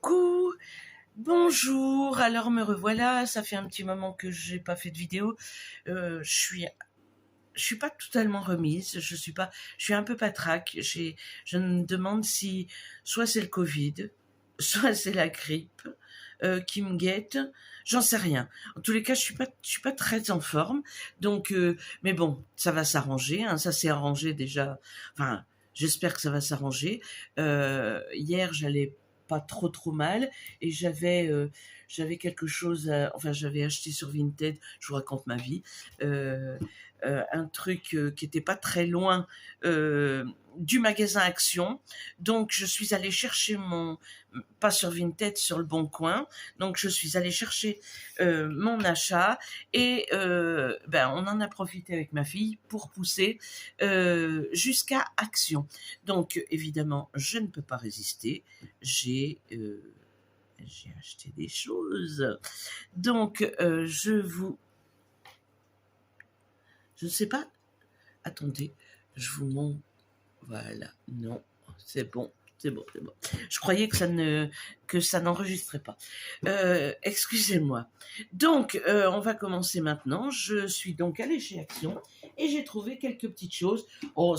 Coucou, bonjour, alors me revoilà, ça fait un petit moment que j'ai pas fait de vidéo, je suis pas totalement remise, je suis un peu patraque, je me demande si soit c'est le Covid, soit c'est la grippe qui me guette, j'en sais rien. En tous les cas, je suis pas très en forme, donc mais bon, ça va s'arranger, hein, ça s'est arrangé déjà. Enfin, j'espère que ça va s'arranger. Hier, j'allais pas trop mal et j'avais quelque chose enfin j'avais acheté sur Vinted, je vous raconte ma vie, un truc qui était pas très loin du magasin Action, donc je suis allée chercher pas sur Vinted, sur le Bon Coin, donc je suis allée chercher mon achat et on en a profité avec ma fille pour pousser jusqu'à Action. Donc évidemment je ne peux pas résister, j'ai acheté des choses. Donc, je ne sais pas. Attendez, je vous montre. Voilà, non, c'est bon. C'est bon, c'est bon. Je croyais que ça n'enregistrait pas. Excusez-moi. Donc, on va commencer maintenant. Je suis donc allée chez Action et j'ai trouvé quelques petites choses. Oh,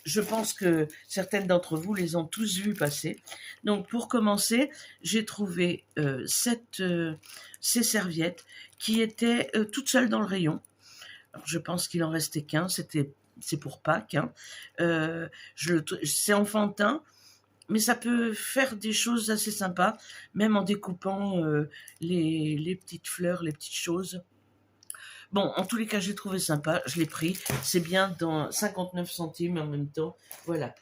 je pense que certaines d'entre vous les ont tous vues passer. Donc, pour commencer, j'ai trouvé ces serviettes qui étaient toutes seules dans le rayon. Alors, je pense qu'il en restait qu'un. C'est pour Pâques. Hein. C'est enfantin, mais ça peut faire des choses assez sympas, même en découpant les petites fleurs, les petites choses. Bon, en tous les cas, j'ai trouvé sympa, je l'ai pris. C'est bien dans 59 centimes en même temps. Voilà.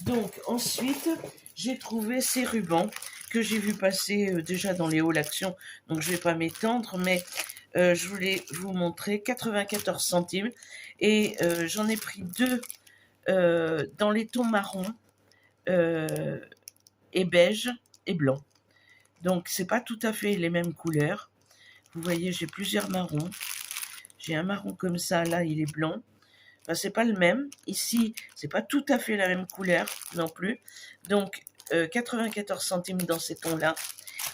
Donc, ensuite, j'ai trouvé ces rubans que j'ai vu passer déjà dans les halls Action. Donc, je ne vais pas m'étendre, mais je voulais vous montrer 94 centimes. Et j'en ai pris deux dans les tons marron et beige et blanc. Donc, c'est pas tout à fait les mêmes couleurs. Vous voyez, j'ai plusieurs marrons. J'ai un marron comme ça, là, il est blanc. Enfin, c'est pas le même. Ici, c'est pas tout à fait la même couleur non plus. Donc, 94 centimes dans ces tons-là.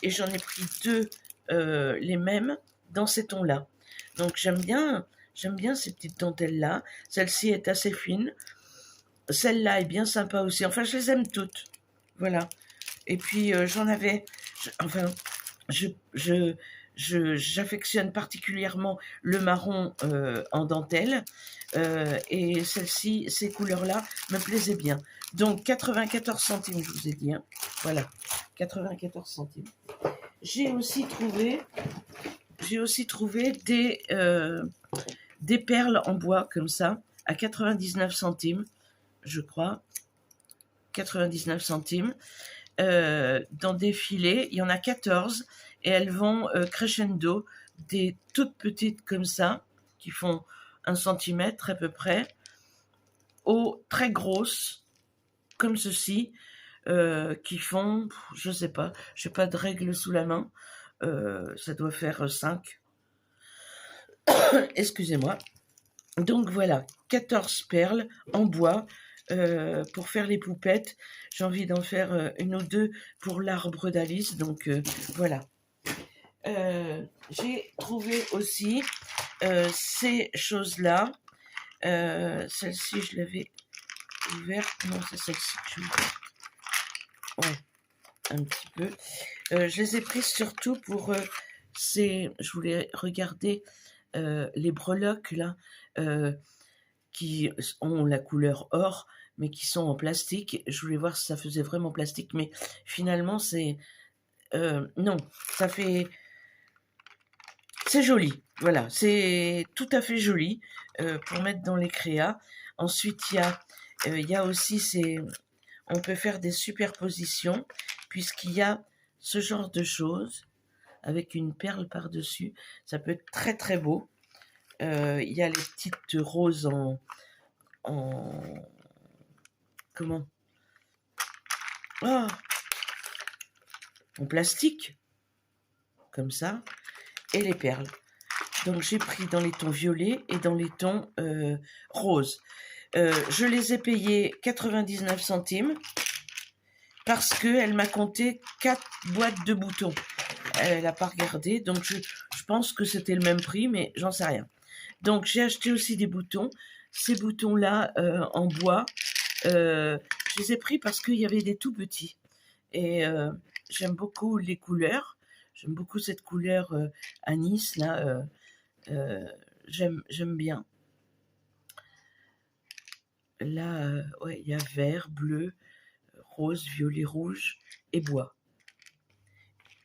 Et j'en ai pris deux, les mêmes, dans ces tons-là. Donc, j'aime bien ces petites dentelles-là. Celle-ci est assez fine. Celle-là est bien sympa aussi. Enfin, je les aime toutes. Voilà. Et puis, j'affectionne particulièrement le marron en dentelle et ces couleurs-là me plaisaient bien. Donc 94 centimes, je vous ai dit. Hein. Voilà, 94 centimes. J'ai aussi trouvé des perles en bois comme ça à 99 centimes, je crois. 99 centimes. Dans des filets, il y en a 14 et elles vont crescendo, des toutes petites comme ça, qui font 1 centimètre à peu près, aux très grosses, comme ceci, qui font, je sais pas, j'ai pas de règle sous la main, ça doit faire 5. Excusez-moi. Donc voilà, 14 perles en bois, pour faire les poupettes. J'ai envie d'en faire une ou deux pour l'arbre d'Alice, donc voilà. J'ai trouvé aussi ces choses-là. Celle-ci, je l'avais ouverte. Non, c'est celle-ci que je vais ouverte. Ouais, un petit peu. Je les ai prises surtout pour je voulais regarder les breloques, là, qui ont la couleur or, mais qui sont en plastique. Je voulais voir si ça faisait vraiment plastique, mais finalement, non, ça fait... C'est joli, voilà, c'est tout à fait joli pour mettre dans les créas. Ensuite, il y a aussi on peut faire des superpositions, puisqu'il y a ce genre de choses, avec une perle par-dessus. Ça peut être très très beau. Il y a les petites roses comment oh, en plastique, comme ça, et les perles. Donc j'ai pris dans les tons violets et dans les tons roses. Je les ai payés 99 centimes. parce qu'elle m'a compté 4 boîtes de boutons. Elle n'a pas regardé, donc je pense que c'était le même prix, mais j'en sais rien. Donc j'ai acheté aussi des boutons. Ces boutons-là en bois, je les ai pris parce qu'il y avait des tout petits. Et j'aime beaucoup les couleurs. J'aime beaucoup cette couleur anis, là. J'aime bien. Là, ouais, il y a vert, bleu, rose, violet, rouge et bois.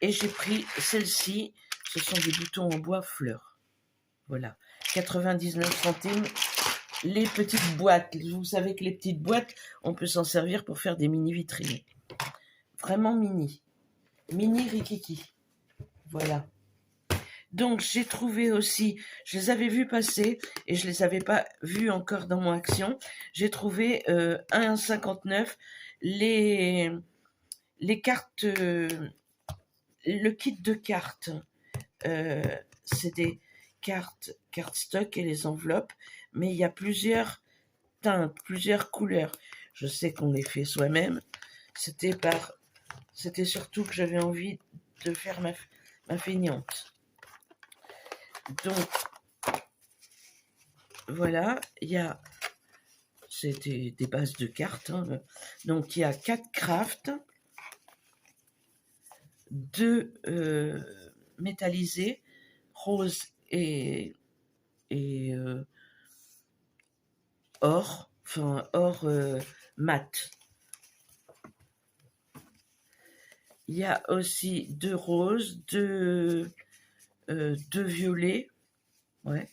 Et j'ai pris celle-ci. Ce sont des boutons en bois fleurs. Voilà. 99 centimes. Les petites boîtes. Vous savez que les petites boîtes, on peut s'en servir pour faire des mini vitrines. Vraiment mini. Mini rikiki. Voilà. Donc, j'ai trouvé aussi, je les avais vus passer et je les avais pas vus encore dans mon action. J'ai trouvé 1,59 les cartes, le kit de cartes. C'est des cartes stock et les enveloppes, mais il y a plusieurs teintes, plusieurs couleurs. Je sais qu'on les fait soi-même. C'était surtout que j'avais envie de faire ma feignante. Donc, voilà, il y a, c'était des bases de cartes, hein. Donc il y a 4 crafts, 2 métallisés, rose et or, enfin or mat. Il y a aussi 2 roses, 2 violets, ouais.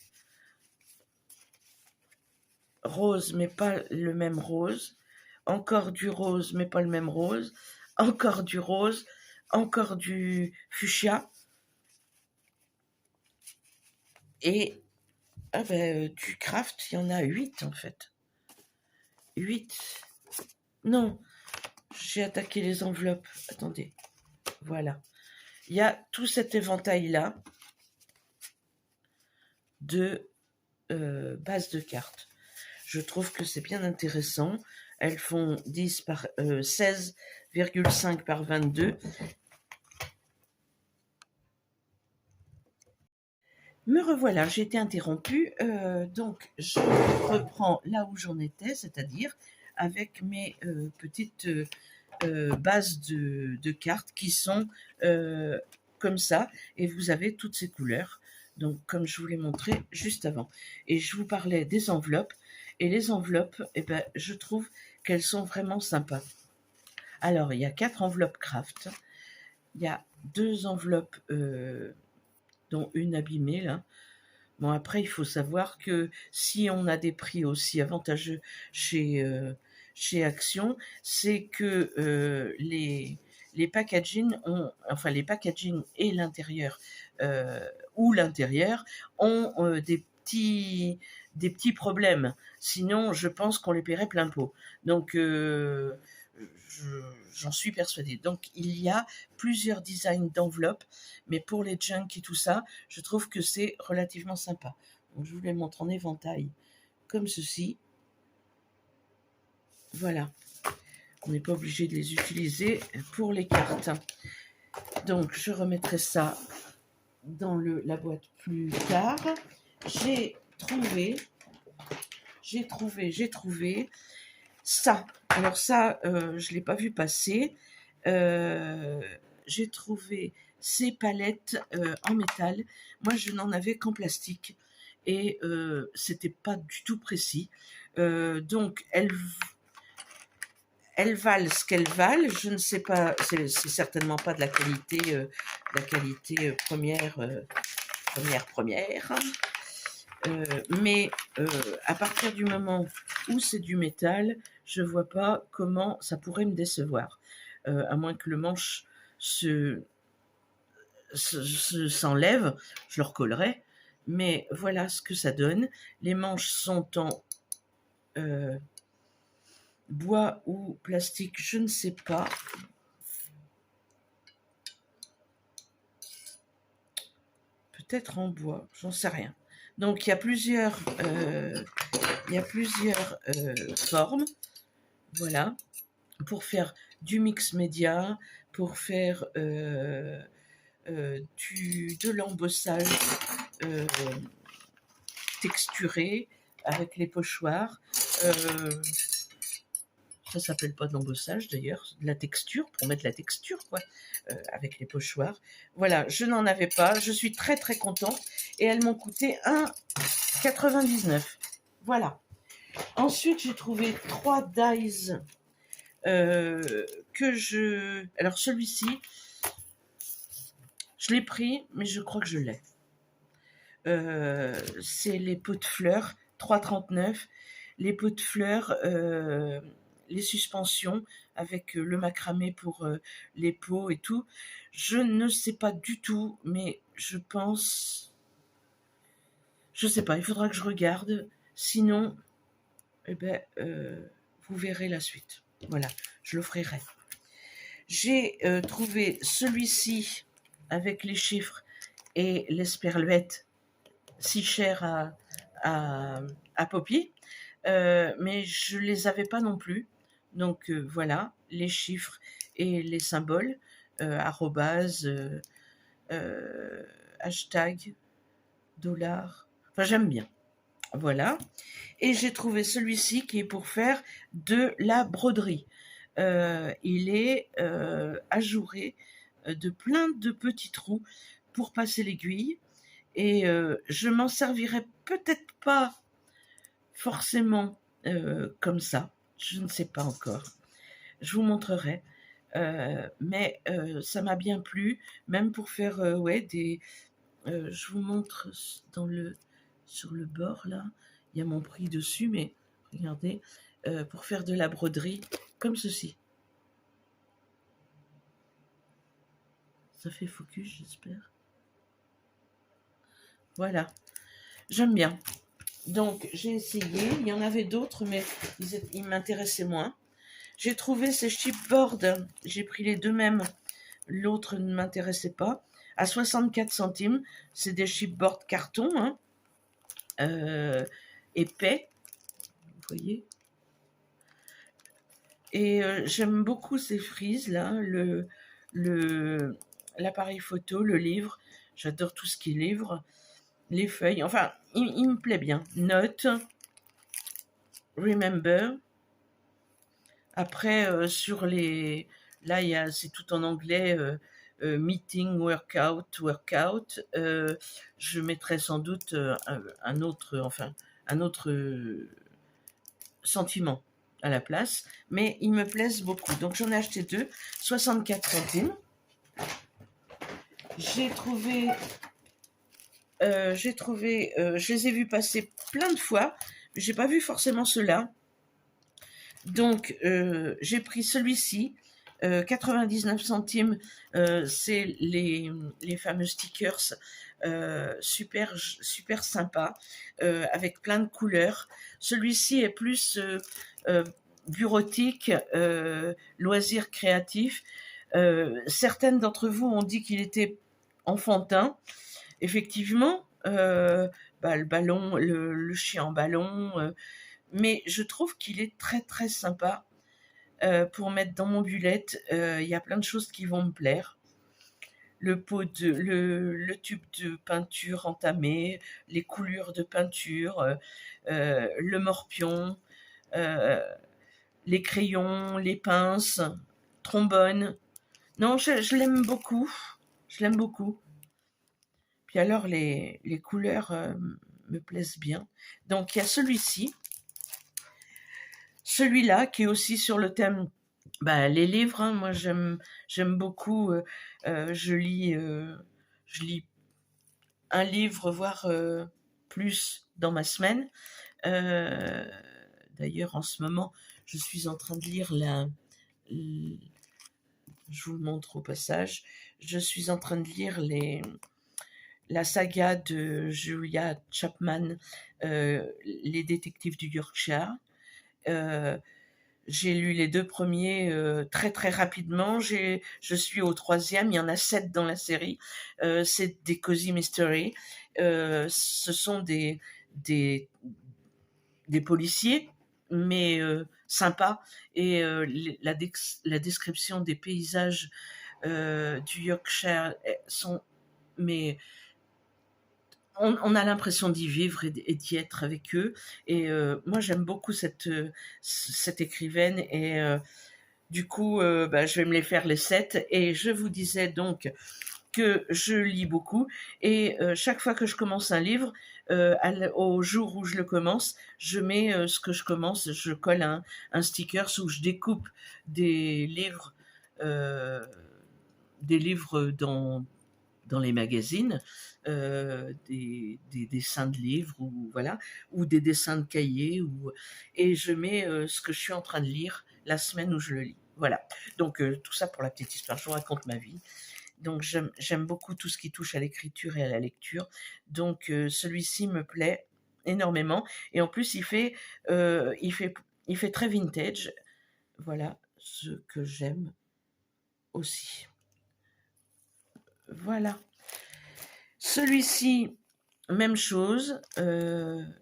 Rose, mais pas le même rose. Encore du rose, mais pas le même rose. Encore du rose. Encore du fuchsia. Et du craft, il y en a 8 en fait. 8. Non, j'ai attaqué les enveloppes. Attendez. Voilà. Il y a tout cet éventail-là de bases de cartes. Je trouve que c'est bien intéressant. Elles font 10 par 16,5 par 22. Me revoilà, j'ai été interrompue. Donc, je reprends là où j'en étais, c'est-à-dire avec mes petites bases de cartes qui sont comme ça. Et vous avez toutes ces couleurs. Donc, comme je vous l'ai montré juste avant. Et je vous parlais des enveloppes. Et les enveloppes, eh ben, je trouve qu'elles sont vraiment sympas. Alors, il y a 4 enveloppes craft. Il y a 2 enveloppes, dont une abîmée, là. Bon, après, il faut savoir que si on a des prix aussi avantageux chez Action, c'est que les packaging enfin les packaging et l'intérieur ou l'intérieur ont des petits problèmes. Sinon, je pense qu'on les paierait plein pot. Donc, j'en suis persuadée. Donc, il y a plusieurs designs d'enveloppes, mais pour les junk et tout ça, je trouve que c'est relativement sympa. Donc, je vous les montre en éventail, comme ceci. Voilà. On n'est pas obligé de les utiliser pour les cartes. Donc, je remettrai ça dans la boîte plus tard. J'ai trouvé ça. Alors ça, je ne l'ai pas vu passer. J'ai trouvé ces palettes en métal. Moi, je n'en avais qu'en plastique. Et c'était pas du tout précis. Donc, elles valent ce qu'elles valent. Je ne sais pas, c'est certainement pas de la qualité, première. Mais à partir du moment où c'est du métal, je ne vois pas comment ça pourrait me décevoir. À moins que le manche s'enlève, je le recollerai. Mais voilà ce que ça donne. Les manches sont en bois ou plastique, je ne sais pas. Peut-être en bois, j'en sais rien. Donc il y a plusieurs formes, voilà, pour faire du mix média, pour faire de l'embossage texturé avec les pochoirs. Ça s'appelle pas de l'embossage d'ailleurs, de la texture, pour mettre la texture, quoi, avec les pochoirs. Voilà, je n'en avais pas, je suis très très contente, et elles m'ont coûté 1,99 €. Voilà. Ensuite, j'ai trouvé 3 dies que je... Alors celui-ci, je l'ai pris, mais je crois que je l'ai. C'est les pots de fleurs, 3,39 €. Les pots de fleurs, les suspensions avec le macramé pour les pots et tout. Je ne sais pas du tout, mais je pense... Je sais pas, il faudra que je regarde. Sinon, eh ben, vous verrez la suite. Voilà, je l'offrirai. J'ai trouvé celui-ci avec les chiffres et l'esperluette, si cher à Poppy, mais je les avais pas non plus. Donc voilà, les chiffres et les symboles, arrobase, hashtag, dollar. Enfin, j'aime bien. Voilà. Et j'ai trouvé celui-ci qui est pour faire de la broderie. Il est ajouré de plein de petits trous pour passer l'aiguille. Et je m'en servirai peut-être pas forcément comme ça. Je ne sais pas encore. Je vous montrerai. Mais ça m'a bien plu, même pour faire ouais, des... je vous montre sur le bord, là. Il y a mon prix dessus, mais regardez, pour faire de la broderie, comme ceci. Ça fait focus, j'espère. Voilà. J'aime bien. Donc, j'ai essayé. Il y en avait d'autres, mais ils m'intéressaient moins. J'ai trouvé ces chipboards. J'ai pris les deux mêmes. L'autre ne m'intéressait pas. À 64 centimes. C'est des chipboards carton, hein, épais. Vous voyez. Et j'aime beaucoup ces frises là, l'appareil photo, le livre. J'adore tout ce qui est livre, les feuilles. Enfin, il me plaît bien. Note, remember. Après, sur les... Là, c'est tout en anglais. Meeting, workout. Je mettrai sans doute un autre sentiment à la place, mais ils me plaisent beaucoup. Donc j'en ai acheté 2, 64 centimes. J'ai trouvé, je les ai vus passer plein de fois, mais j'ai pas vu forcément ceux-là. Donc j'ai pris celui-ci, 99 centimes. C'est les fameux stickers super sympa, avec plein de couleurs. Celui-ci est plus bureautique, loisirs créatifs. Certaines d'entre vous ont dit qu'il était enfantin. Effectivement, le ballon, le chien en ballon, mais je trouve qu'il est très très sympa pour mettre dans mon bullet. Il y a plein de choses qui vont me plaire. Le tube de peinture entamé, les coulures de peinture, le morpion, les crayons, les pinces, trombone. Non, je l'aime beaucoup. Je l'aime beaucoup. Puis alors, les couleurs me plaisent bien. Donc, il y a celui-ci. Celui-là, qui est aussi sur le thème, les livres. Hein, moi, j'aime beaucoup. Je lis un livre, voire plus dans ma semaine. D'ailleurs, en ce moment, je suis en train de lire je vous le montre au passage. Je suis en train de lire la saga de Julia Chapman, Les détectives du Yorkshire. J'ai lu les 2 premiers très très rapidement. Je suis au 3e. Il y en a 7 dans la série. C'est des cozy mystery. Ce sont des policiers, mais sympa, et la description des paysages du Yorkshire sont, mais on a l'impression d'y vivre et d'y être avec eux. Et moi, j'aime beaucoup cette écrivaine. Et du coup, bah, je vais me les faire les 7. Et je vous disais donc que je lis beaucoup. Et chaque fois que je commence un livre, au jour où je le commence, je mets ce que je commence, je colle un sticker où je découpe des livres, euh, des livres dans les magazines, des dessins de livres, ou voilà, ou des dessins de cahiers, et je mets ce que je suis en train de lire la semaine où je le lis. Voilà. Donc tout ça pour la petite histoire. Je vous raconte ma vie. Donc j'aime beaucoup tout ce qui touche à l'écriture et à la lecture. Donc celui-ci me plaît énormément. Et en plus il fait très vintage. Voilà ce que j'aime aussi. Voilà. Celui-ci, même chose,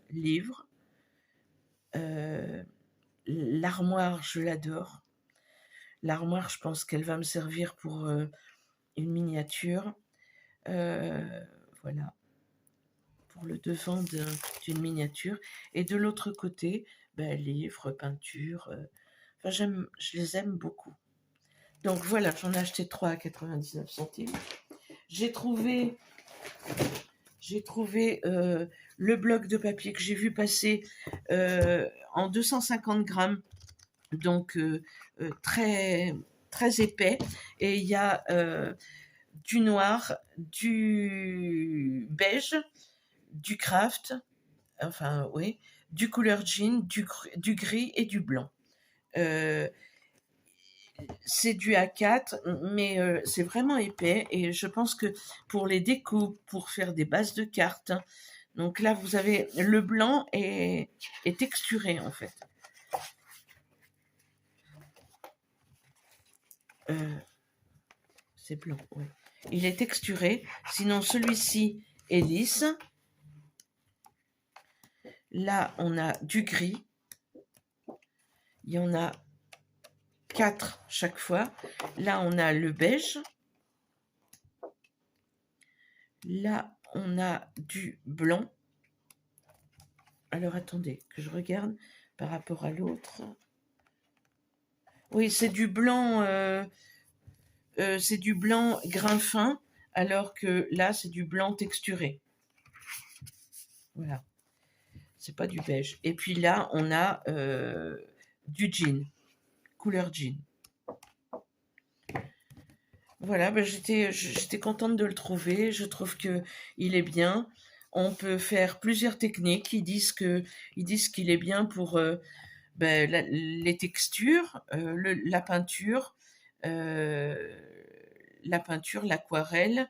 livre. L'armoire, je l'adore. L'armoire, je pense qu'elle va me servir pour une miniature. Voilà, pour le devant d'une miniature. Et de l'autre côté, ben, livres, peinture. Enfin, je les aime beaucoup. Donc voilà, j'en ai acheté 3 à 99 centimes. J'ai trouvé le bloc de papier que j'ai vu passer en 250 grammes, donc très, très épais. Et il y a du noir, du beige, du craft, enfin oui, du couleur jean, du gris et du blanc. C'est du A4, mais c'est vraiment épais, et je pense que pour les découpes, pour faire des bases de cartes, donc là vous avez le blanc est texturé en fait. C'est blanc, oui. Il est texturé, sinon celui-ci est lisse. Là on a du gris, il y en a 4 chaque fois. Là on a le beige. Là on a du blanc. Alors attendez que je regarde par rapport à l'autre. Oui, c'est du blanc grain fin, alors que là c'est du blanc texturé. Voilà, c'est pas du beige. Et puis là on a du jean, couleur jean. Voilà, ben j'étais contente de le trouver. Je trouve que il est bien. On peut faire plusieurs techniques. Ils disent qu'il est bien pour ben, les textures, la peinture, l'aquarelle,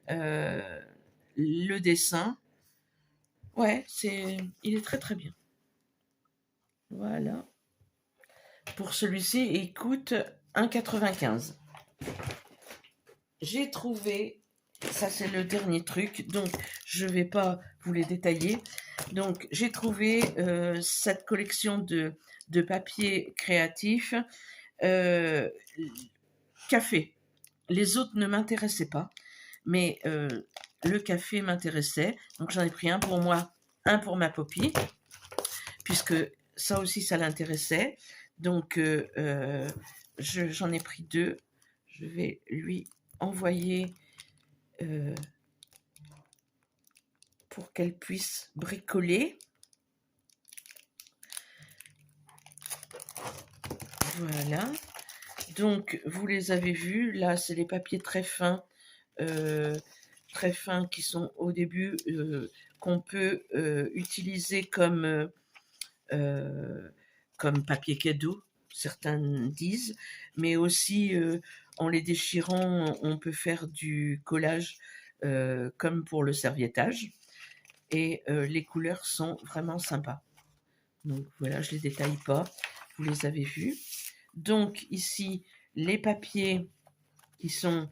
le dessin. Ouais, il est très très bien. Voilà. Pour celui-ci, il coûte 1,95 €. J'ai trouvé, ça c'est le dernier truc, donc je ne vais pas vous les détailler. Donc j'ai trouvé cette collection de papier créatif café. Les autres ne m'intéressaient pas, mais le café m'intéressait. Donc j'en ai pris un pour moi, un pour ma Poppy, puisque ça aussi ça l'intéressait. Donc j'en ai pris 2. Je vais lui envoyer pour qu'elle puisse bricoler. Voilà. Donc vous les avez vus, là c'est les papiers très fins qui sont au début, qu'on peut utiliser comme papier cadeau, certains disent, mais aussi en les déchirant on peut faire du collage comme pour le serviettage, et les couleurs sont vraiment sympas. Donc voilà, je les détaille pas, vous les avez vus. Donc ici les papiers qui sont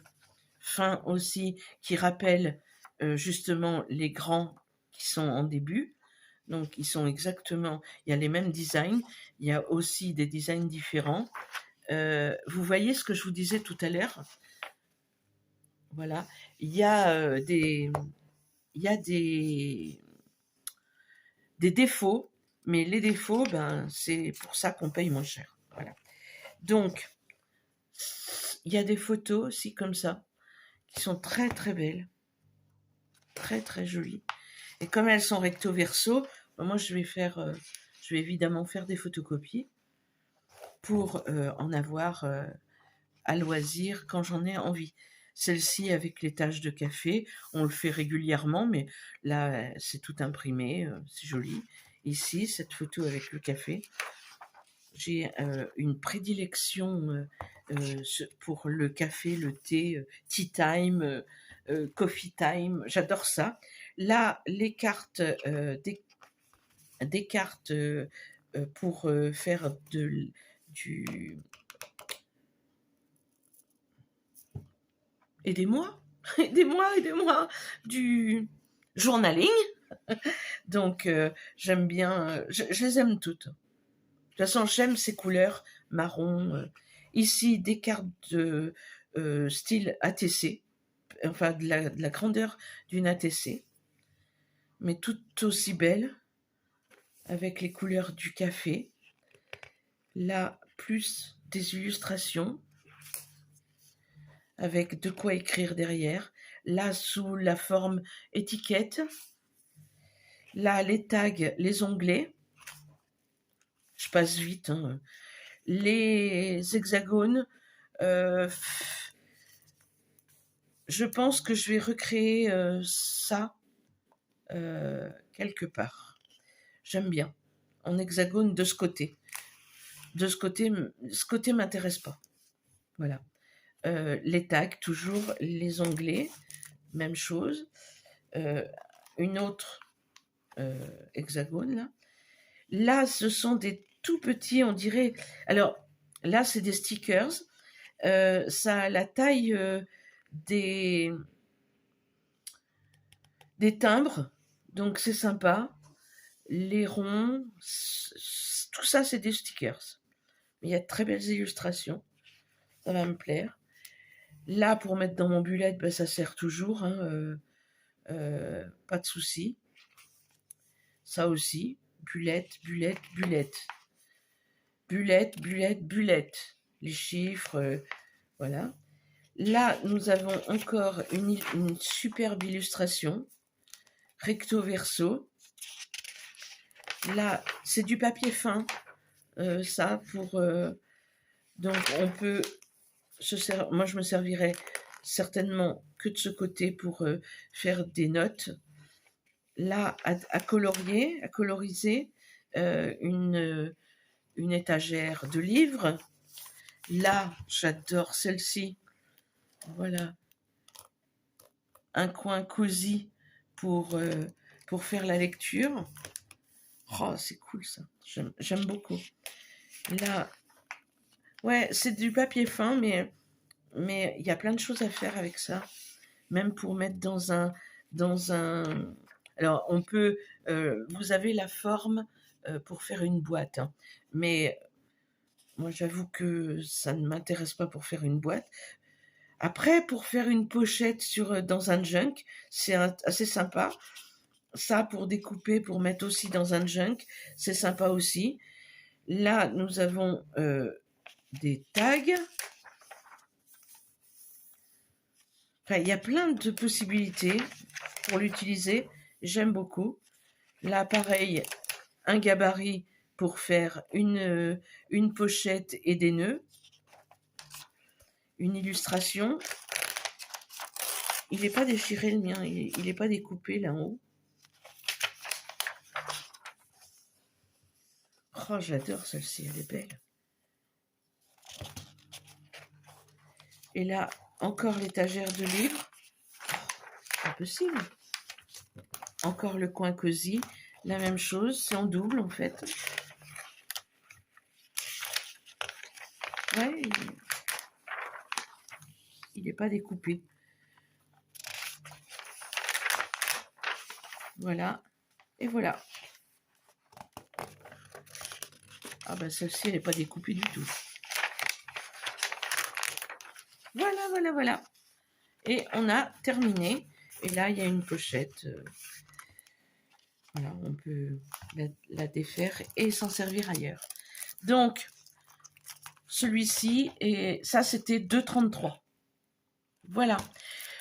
fins aussi, qui rappellent justement les grands qui sont en début. Donc, ils sont exactement... Il y a les mêmes designs. Il y a aussi des designs différents. Vous voyez ce que je vous disais tout à l'heure? Voilà. Il y a des défauts, mais les défauts, ben, c'est pour ça qu'on paye moins cher. Voilà. Donc, il y a des photos aussi comme ça, qui sont très très belles, très très jolies. Et comme elles sont recto verso, moi je vais évidemment faire des photocopies pour en avoir à loisir quand j'en ai envie. Celle-ci avec les taches de café, on le fait régulièrement, mais là c'est tout imprimé, c'est joli. Ici, cette photo avec le café, j'ai une prédilection pour le café, le thé, tea time, coffee time, j'adore ça. Là, les cartes, des cartes pour faire du... Aidez-moi, aidez-moi, du journaling. Donc, j'aime bien, je les aime toutes. De toute façon, j'aime ces couleurs marron. Ici, des cartes de style ATC, enfin de la grandeur d'une ATC, mais toutes aussi belles, avec les couleurs du café. Là, plus des illustrations, avec de quoi écrire derrière. Là, sous la forme étiquette. Là, les tags, les onglets. Je passe vite, hein. Les hexagones. Je pense que je vais recréer ça quelque part. J'aime bien. En hexagone de ce côté. De ce côté m'intéresse pas. Voilà. Les tags, toujours les onglets, même chose. Une autre hexagone là. Là, ce sont des tout petits, on dirait. Alors là, c'est des stickers. Ça a la taille des timbres, donc c'est sympa. Les ronds, tout ça, c'est des stickers. Il y a de très belles illustrations. Ça va me plaire. Là, pour mettre dans mon bullet, ben, ça sert toujours. Hein, pas de souci. Ça aussi. Bullette, bullette, bullette. Bullette, bullette, bullette. Les chiffres, voilà. Là, nous avons encore une superbe illustration. Recto verso. Là, c'est du papier fin. Ça, pour... donc, on peut... moi, je me servirais certainement que de ce côté pour faire des notes. Là, à colorier, à coloriser, une étagère de livres. Là, j'adore celle-ci. Voilà. Un coin cosy pour faire la lecture. Oh, c'est cool ça. J'aime beaucoup. Là, ouais, c'est du papier fin, mais il y a plein de choses à faire avec ça. Même pour mettre dans un... Alors, on peut... vous avez la forme pour faire une boîte. Hein. Mais moi, j'avoue que ça ne m'intéresse pas pour faire une boîte. Après, pour faire une pochette dans un junk, c'est assez sympa. Ça, pour découper, pour mettre aussi dans un junk, c'est sympa aussi. Là, nous avons des tags. Enfin, il y a plein de possibilités pour l'utiliser. J'aime beaucoup. Là, pareil, un gabarit pour faire une pochette et des nœuds. Une illustration. Il n'est pas déchiré le mien, il n'est pas découpé là en haut. Oh, j'adore celle-ci, elle est belle. Et là, encore l'étagère de livres. Impossible. Encore le coin cosy. La même chose, c'est en double en fait. Ouais, il n'est pas découpé. Voilà. Et voilà. Ah ben celle-ci, elle n'est pas découpée du tout. Voilà, voilà, voilà. Et on a terminé. Et là, il y a une pochette. Voilà, on peut la défaire et s'en servir ailleurs. Donc, celui-ci, et ça, c'était 2,33. Voilà.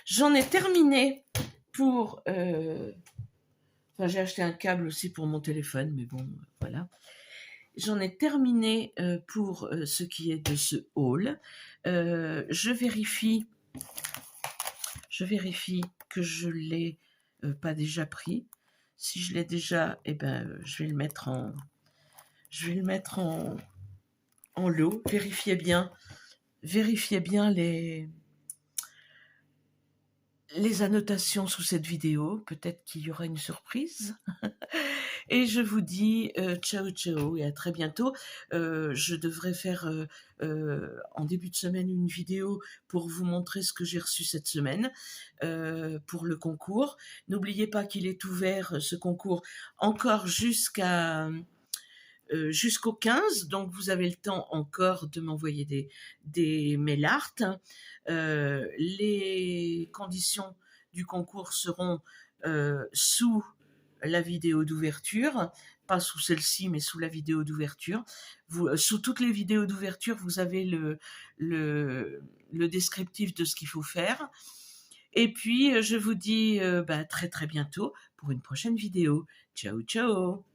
J'en ai terminé pour... Enfin, j'ai acheté un câble aussi pour mon téléphone, mais bon, voilà. J'en ai terminé pour ce qui est de ce haul. Je vérifie que je ne l'ai pas déjà pris. Si je l'ai déjà, eh ben, je vais le mettre en lot. Vérifiez bien les annotations sous cette vidéo. Peut-être qu'il y aura une surprise. Et je vous dis ciao ciao et à très bientôt. Je devrais faire en début de semaine une vidéo pour vous montrer ce que j'ai reçu cette semaine pour le concours. N'oubliez pas qu'il est ouvert, ce concours, encore jusqu'au 15, donc vous avez le temps encore de m'envoyer des mail art. Les conditions du concours seront sous la vidéo d'ouverture, pas sous celle-ci, mais sous la vidéo d'ouverture. Sous toutes les vidéos d'ouverture, vous avez le descriptif de ce qu'il faut faire. Et puis, je vous dis très très bientôt pour une prochaine vidéo. Ciao, ciao!